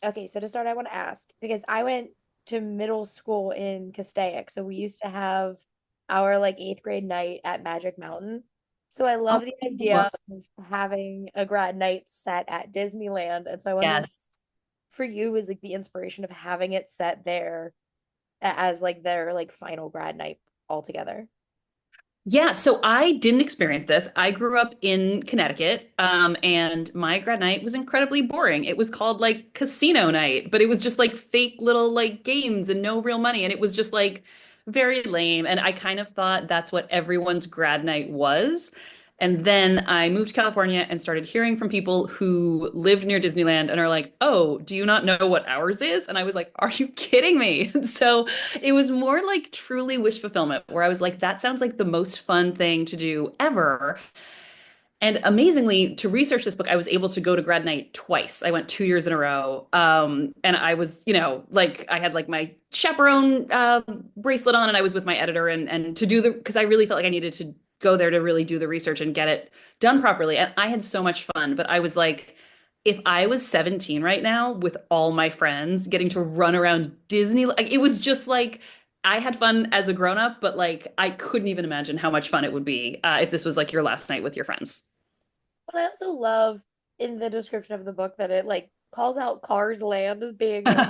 Okay, so to start, I want to ask because I went to middle school in Castaic, so we used to have our like eighth grade night at Magic Mountain. So I Oh, love the idea of having a grad night set at Disneyland, and so I wonder yes. for you is like the inspiration of having it set there as like their like final grad night altogether. Yeah, so I didn't experience this. I grew up in Connecticut, and my grad night was incredibly boring. It was called like casino night, but it was just like fake little like games and no real money. And it was just like very lame. And I kind of thought that's what everyone's grad night was. And then I moved to California and started hearing from people who live near Disneyland and are like, "Oh, do you not know what ours is?" And I was like, "Are you kidding me?" So it was more like truly wish fulfillment, where I was like, that sounds like the most fun thing to do ever. And amazingly, to research this book, I was able to go to grad night twice. I went 2 years in a row. And I was, like I had like my chaperone bracelet on, and I was with my editor and to do because I really felt like I needed to go there to really do the research and get it done properly. And I had so much fun, but I was like, if I was 17 right now with all my friends getting to run around Disney, like, it was just like I had fun as a grown up, but like I couldn't even imagine how much fun it would be if this was like your last night with your friends. But I also love in the description of the book that it like calls out Cars Land as being like and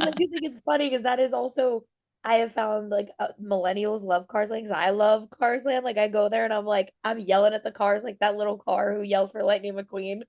I do think it's funny because that is also I have found like millennials love Cars Land because I love Cars Land. Like I go there and I'm like I'm yelling at the cars like that little car who yells for Lightning McQueen.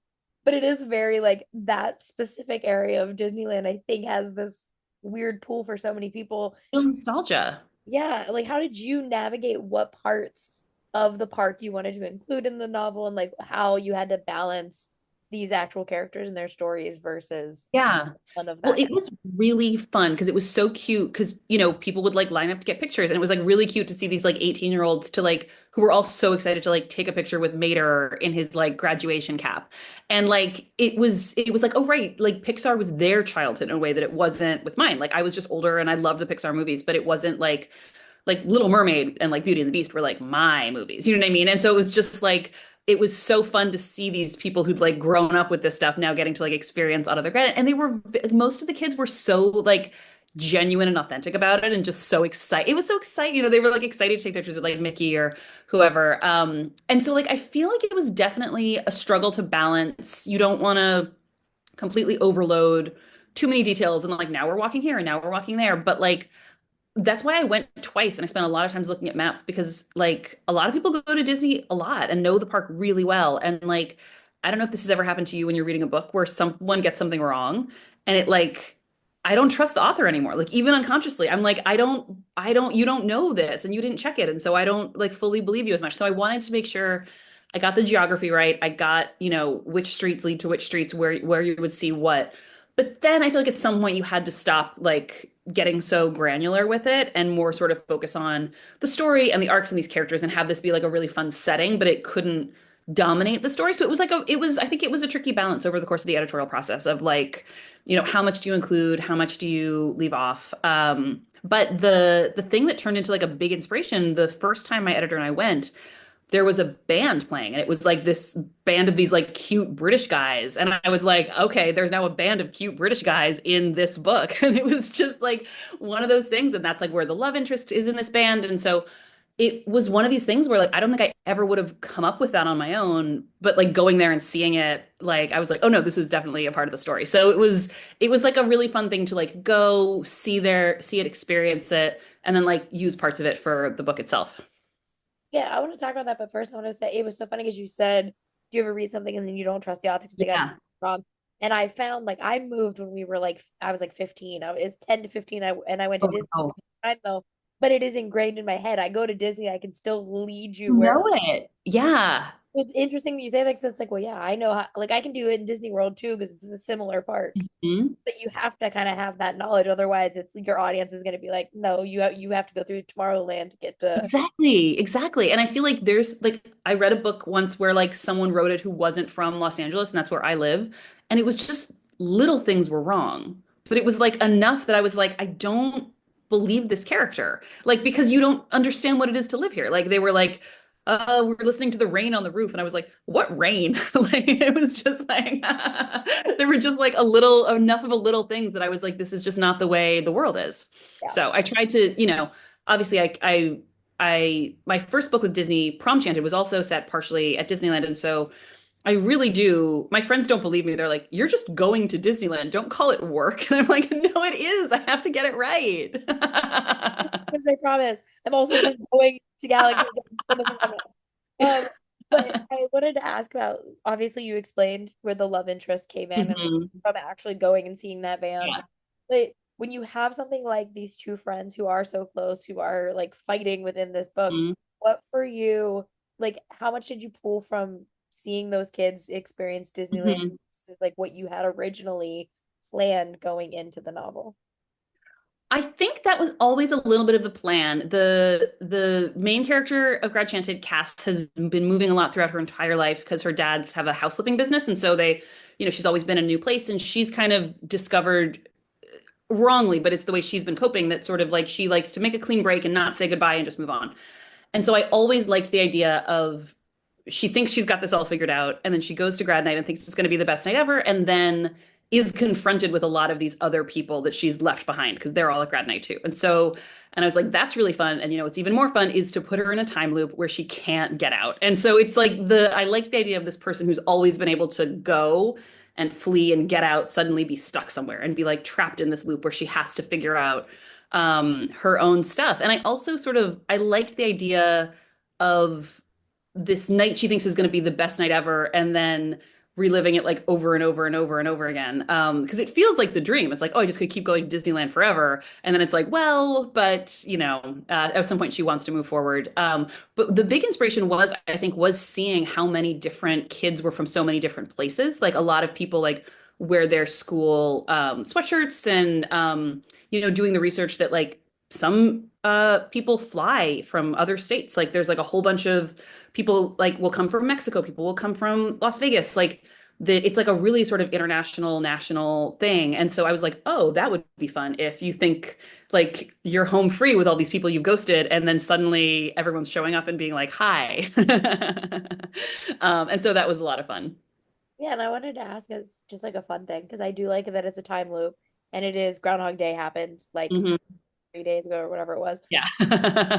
But it is very like that specific area of Disneyland I think has this weird pull for so many people. Nostalgia. Yeah, like how did you navigate what parts of the park you wanted to include in the novel and like how you had to balance these actual characters and their stories versus Yeah. none of Well, that it was really fun because it was so cute because, people would like line up to get pictures, and it was like really cute to see these like 18-year-olds to like who were all so excited to like take a picture with Mater in his like graduation cap. And like it was like, oh right, like Pixar was their childhood in a way that it wasn't with mine. Like I was just older and I loved the Pixar movies, but it wasn't like Little Mermaid and like Beauty and the Beast were like my movies. You know what I mean? And so it was just like it was so fun to see these people who'd like grown up with this stuff now getting to like experience out of their credit. And they were most of the kids were so like genuine and authentic about it and just so excited. It was so exciting. They were like excited to take pictures with like Mickey or whoever. And so like I feel like it was definitely a struggle to balance. You don't want to completely overload too many details and like now we're walking here and now we're walking there. But like that's why I went twice and I spent a lot of times looking at maps because like a lot of people go to Disney a lot and know the park really well. And like, I don't know if this has ever happened to you when you're reading a book where someone gets something wrong and it like, I don't trust the author anymore. Like even unconsciously, I'm like, you don't know this and you didn't check it. And so I don't like fully believe you as much. So I wanted to make sure I got the geography right. I got, which streets lead to which streets where you would see what. But then I feel like at some point you had to stop like getting so granular with it and more sort of focus on the story and the arcs and these characters and have this be like a really fun setting, but it couldn't dominate the story. So it was like I think it was a tricky balance over the course of the editorial process of like, how much do you include, how much do you leave off? But the thing that turned into like a big inspiration the first time my editor and I went, there was a band playing and it was like this band of these like cute British guys. And I was like, okay, there's now a band of cute British guys in this book. And it was just like one of those things. And that's like where the love interest is in this band. And so it was one of these things where like I don't think I ever would have come up with that on my own, but like going there and seeing it, like I was like, oh no, this is definitely a part of the story. So it was like a really fun thing to like go see it, experience it, and then like use parts of it for the book itself. Yeah, I want to talk about that, but first I want to say it was so funny because you said, do you ever read something and then you don't trust the author because they got it Yeah. wrong? And I found like I moved when we were like I was like 15. I was 10 to 15. I went to Oh Disney no. time though, but it is ingrained in my head. I go to Disney, I can still lead you You where know it. Yeah. it's interesting that you say that because it's like, well, yeah, I know how like I can do it in Disney World too because it's a similar park. Mhm. But you have to kind of have that knowledge, otherwise it's your audience is going to be like, no, you have to go through Tomorrowland to get to. Exactly, exactly. And I feel like there's like I read a book once where like someone wrote it who wasn't from Los Angeles, and that's where I live, and it was just little things were wrong, but it was like enough that I was like, I don't believe this character. Like because you don't understand what it is to live here. Like they were like we're listening to the rain on the roof. And I was like, what rain? Like it was just like there were just like a little enough of a little things that I was like, this is just not the way the world is. Yeah. So I tried to, obviously my first book with Disney, Gradchanted, was also set partially at Disneyland. And so I really do. My friends don't believe me. They're like, you're just going to Disneyland. Don't call it work. And I'm like, no, it is. I have to get it right. Because I promise, I'm also just going to Galaxy's Edge for the moment. Um, but I wanted to ask about, obviously you explained where the love interest came in and Mhm. from actually going and seeing that band. Yeah. But when you have something like these two friends who are so close, who are like fighting within this book, Mhm. what for you, like how much did you pull from seeing those kids experience Disneyland Mhm. versus like what you had originally planned going into the novel? I think that was always a little bit of the plan. The main character of Gradchanted, Cass, has been moving a lot throughout her entire life because her dads have a house flipping business, and so she's always been in a new place, and she's kind of discovered wrongly, but it's the way she's been coping that sort of like she likes to make a clean break and not say goodbye and just move on. And so I always liked the idea of she thinks she's got this all figured out, and then she goes to grad night and thinks it's going to be the best night ever, and then is confronted with a lot of these other people that she's left behind because they're all at grad night too. And I was like, that's really fun. And what's even more fun is to put her in a time loop where she can't get out. And so it's like I like the idea of this person who's always been able to go and flee and get out, suddenly be stuck somewhere and be like trapped in this loop where she has to figure out her own stuff. And I also I liked the idea of this night she thinks is going to be the best night ever, and then reliving it like over and over and over and over again. Because it feels like the dream. It's like, oh, I just could keep going to Disneyland forever. And then it's like, well, but at some point she wants to move forward. But the big inspiration was seeing how many different kids were from so many different places. Like a lot of people like wear their school sweatshirts and doing the research that like some people fly from other states. Like there's like a whole bunch of people like will come from Mexico, people will come from Las Vegas, like it's like a really sort of international national thing. And so I was like, oh, that would be fun if you think like you're home free with all these people you've ghosted and then suddenly everyone's showing up and being like, hi. And so that was a lot of fun. Yeah, and I wanted to ask as just like a fun thing because I do like that it's a time loop and it is Groundhog Day happened like Mhm. 3 days ago or whatever it was. Yeah.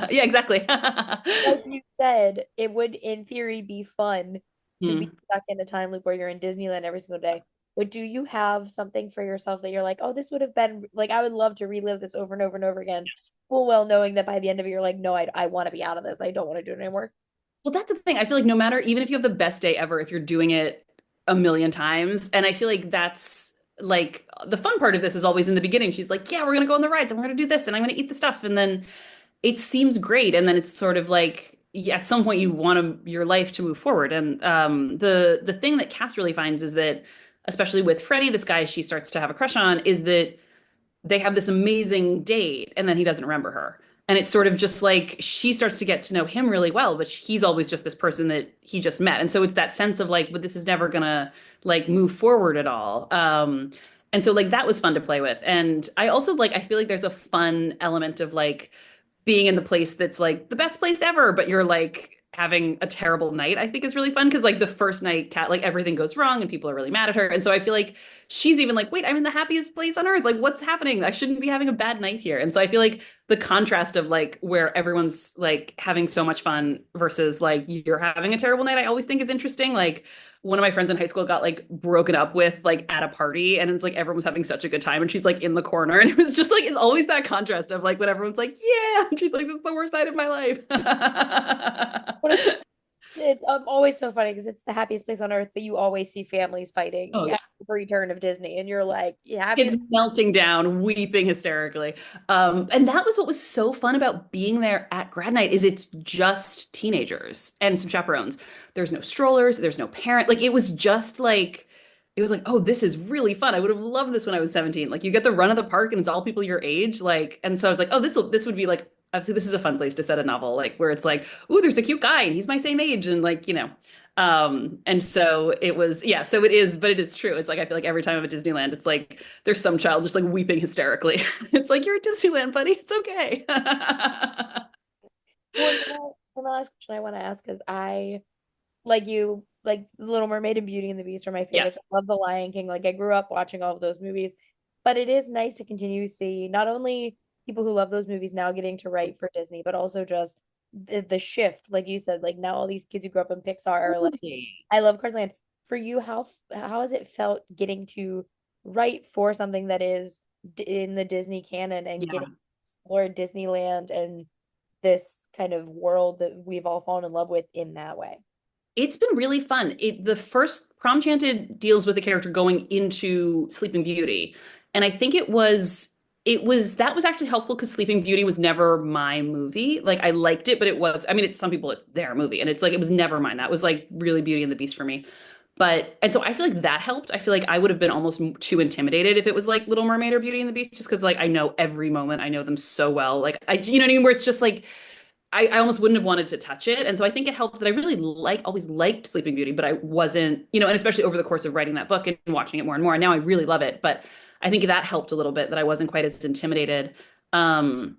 Yeah, exactly. Like you said, it would in theory be fun to be Hmm. stuck in a time loop where you're in Disneyland every single day. But do you have something for yourself that you're like, oh, this would have been like I would love to relive this over and over and over again, Yes. full well knowing that by the end of it you're like, no, I want to be out of this. I don't want to do it anymore. Well, that's the thing. I feel like no matter, even if you have the best day ever, if you're doing it a million times, and I feel like that's like the fun part of this is always in the beginning. She's like, yeah, we're gonna go on the rides and we're gonna do this and I'm gonna eat the stuff. And then it seems great. And then it's sort of like, yeah, at some point you want your life to move forward. And the thing that Cass really finds is that, especially with Freddie, this guy she starts to have a crush on, is that they have this amazing date and then he doesn't remember her. And it's sort of just like she starts to get to know him really well, but he's always just this person that he just met. And so it's that sense of like, but this is never gonna like move forward at all. And so like that was fun to play with. And I also like I feel like there's a fun element of like being in the place that's like the best place ever, but you're like having a terrible night, I think is really fun because like the first night cat like everything goes wrong and people are really mad at her. And so I feel like she's even like, wait, I'm in the happiest place on earth. Like what's happening? I shouldn't be having a bad night here. And so I feel like the contrast of like where everyone's like having so much fun versus like you're having a terrible night, I always think is interesting. Like one of my friends in high school got like broken up with like at a party and it's like everyone was having such a good time and she's like in the corner and it was just like it's always that contrast of like when everyone's like yeah and she's like this is the worst night of my life. But it's always so funny because it's the happiest place on earth, but you always see families fighting Oh at yeah. every turn of Disney, and you're like, yeah, Kids happiest. melting down, weeping hysterically. And that was what was so fun about being there at grad night is it's just teenagers and some chaperones. There's no strollers, there's no parent. Like it was just like it was like, oh, this is really fun. I would have loved this when I was 17. Like you get the run of the park and it's all people your age. Like, and so I was like, oh, this would be like obviously this is a fun place to set a novel, like where it's like, oh, there's a cute guy and he's my same age, and like, and so it was, yeah, so it is, but it is true. It's like I feel like every time I'm at Disneyland, it's like there's some child just like weeping hysterically. It's like you're at Disneyland, buddy. It's okay. Well, yeah. And the last question I want to ask is like you, like Little Mermaid and Beauty and the Beast are my favorites. Yes. I love The Lion King. Like I grew up watching all of those movies. But it is nice to continue to see not only people who love those movies now getting to write for Disney, but also just the shift, like you said, like now all these kids who grew up in Pixar are like, Totally. I love Cars Land. For you, how has it felt getting to write for something that is in the Disney canon and getting Yeah. to explore Disneyland and this kind of world that we've all fallen in love with in that way? It's been really fun. The first Prom Chanted deals with the character going into Sleeping Beauty. And I think it was that was actually helpful because Sleeping Beauty was never my movie. Like I liked it, but it was, I mean, it's some people it's their movie. And it's like it was never mine. That was like really Beauty and the Beast for me. But and so I feel like that helped. I feel like I would have been almost too intimidated if it was like Little Mermaid or Beauty and the Beast, just because like I know every moment. I know them so well. Like I, you know what I mean? Where it's just like I almost wouldn't have wanted to touch it. And so I think it helped that I really always liked Sleeping Beauty, but I wasn't, and especially over the course of writing that book and watching it more and more. And now I really love it. But I think that helped a little bit that I wasn't quite as intimidated. Um,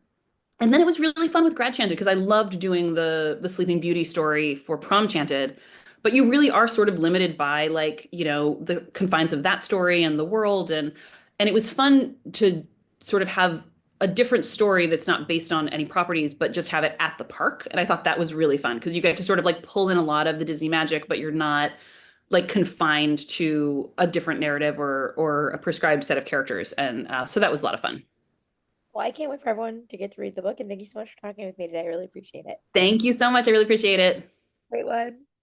and then it was really fun with Gradchanted because I loved doing the Sleeping Beauty story for Prom Chanted. But you really are sort of limited by like, the confines of that story and the world and it was fun to sort of have a different story that's not based on any properties, but just have it at the park. And I thought that was really fun because you get to sort of like pull in a lot of the Disney magic, but you're not like confined to a different narrative or a prescribed set of characters. And so that was a lot of fun. Well, I can't wait for everyone to get to read the book, and thank you so much for talking with me today. I really appreciate it. Thank you so much. I really appreciate it. Great one.